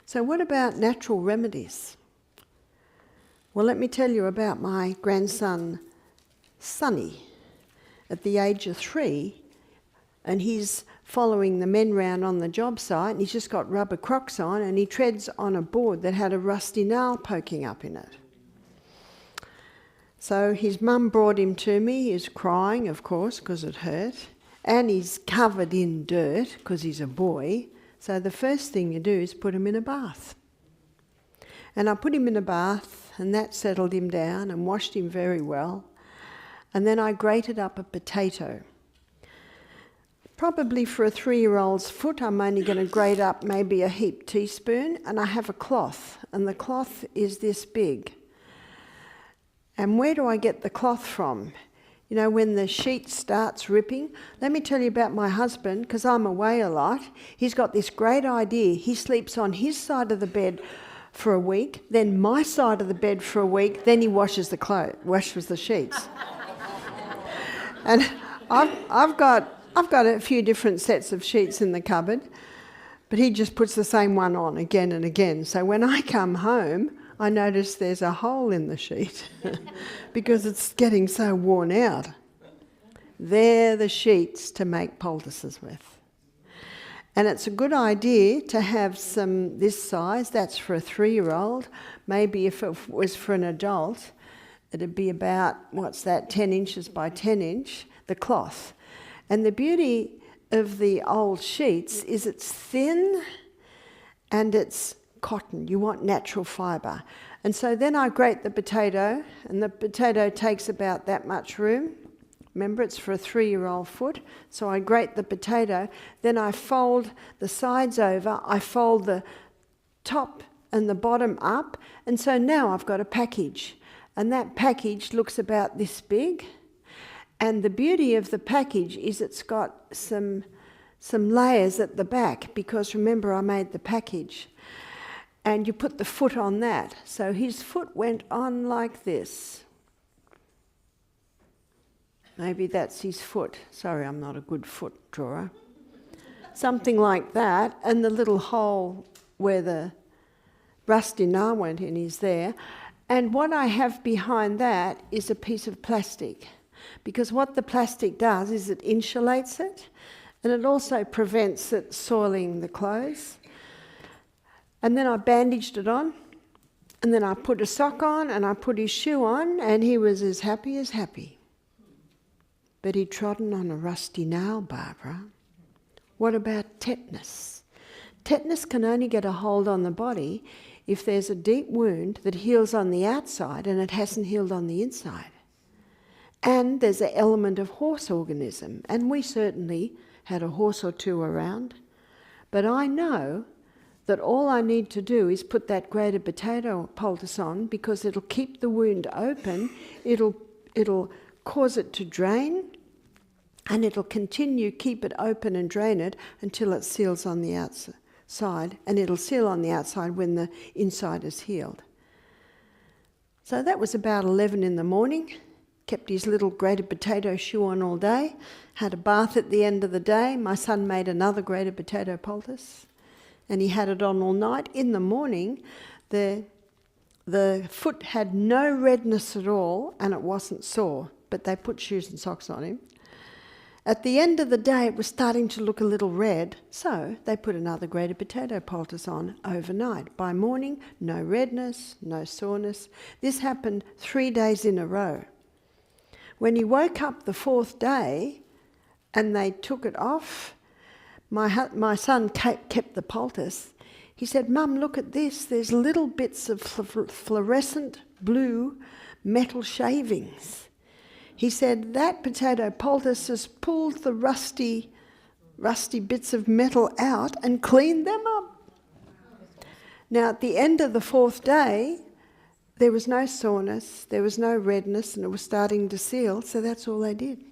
So what about natural remedies? Well, let me tell you about my grandson, Sonny, at the age of 3, and he's following the men round on the job site, and he's just got rubber Crocs on, and he treads on a board that had a rusty nail poking up in it. So his mum brought him to me. He's crying, of course, because it hurt, and he's covered in dirt because he's a boy. So the first thing you do is put him in a bath. And I put him in a bath, and that settled him down and washed him very well. And then I grated up a potato. Probably for a 3-year-old's foot, I'm only going to grate up maybe a heaped teaspoon, and I have a cloth, and the cloth is this big. And where do I get the cloth from? You know, when the sheet starts ripping, let me tell you about my husband, because I'm away a lot. He's got this great idea. He sleeps on his side of the bed for a week, then my side of the bed for a week, then he washes the sheets. And I've got a few different sets of sheets in the cupboard, but he just puts the same one on again and again. So when I come home, I notice there's a hole in the sheet because it's getting so worn out. They're the sheets to make poultices with. And it's a good idea to have some this size. That's for a 3-year-old. Maybe if it was for an adult, it'd be about, 10 inches by 10 inch, the cloth. And the beauty of the old sheets is it's thin and it's cotton. You want natural fibre. And so then I grate the potato, and the potato takes about that much room. Remember, it's for a 3-year-old foot. So I grate the potato, then I fold the sides over, I fold the top and the bottom up, and so now I've got a package. And that package looks about this big. And the beauty of the package is it's got some layers at the back, because remember I made the package. And you put the foot on that. So his foot went on like this. Maybe that's his foot. Sorry, I'm not a good foot drawer. Something like that. And the little hole where the rusty nail went in is there. And what I have behind that is a piece of plastic. Because what the plastic does is it insulates it, and it also prevents it soiling the clothes. And then I bandaged it on, and then I put a sock on, and I put his shoe on, and he was as happy as happy. But he'd trodden on a rusty nail, Barbara. What about tetanus? Tetanus can only get a hold on the body if there's a deep wound that heals on the outside and it hasn't healed on the inside. And there's an element of horse organism, and we certainly had a horse or two around. But I know that all I need to do is put that grated potato poultice on, because it'll keep the wound open, it'll cause it to drain, and it'll continue, keep it open and drain it until it seals on the outside, and it'll seal on the outside when the inside is healed. So that was about 11 in the morning. Kept his little grated potato shoe on all day, had a bath at the end of the day. My son made another grated potato poultice, and he had it on all night. In the morning, the foot had no redness at all, and it wasn't sore, but they put shoes and socks on him. At the end of the day, it was starting to look a little red, so they put another grated potato poultice on overnight. By morning, no redness, no soreness. This happened 3 days in a row. When he woke up the 4th day and they took it off, my son kept the poultice. He said, "Mum, look at this. There's little bits of fluorescent blue metal shavings." He said, "That potato poultice has pulled the rusty bits of metal out and cleaned them up." Now, at the end of the 4th day, there was no soreness, there was no redness, and it was starting to seal, so that's all they did.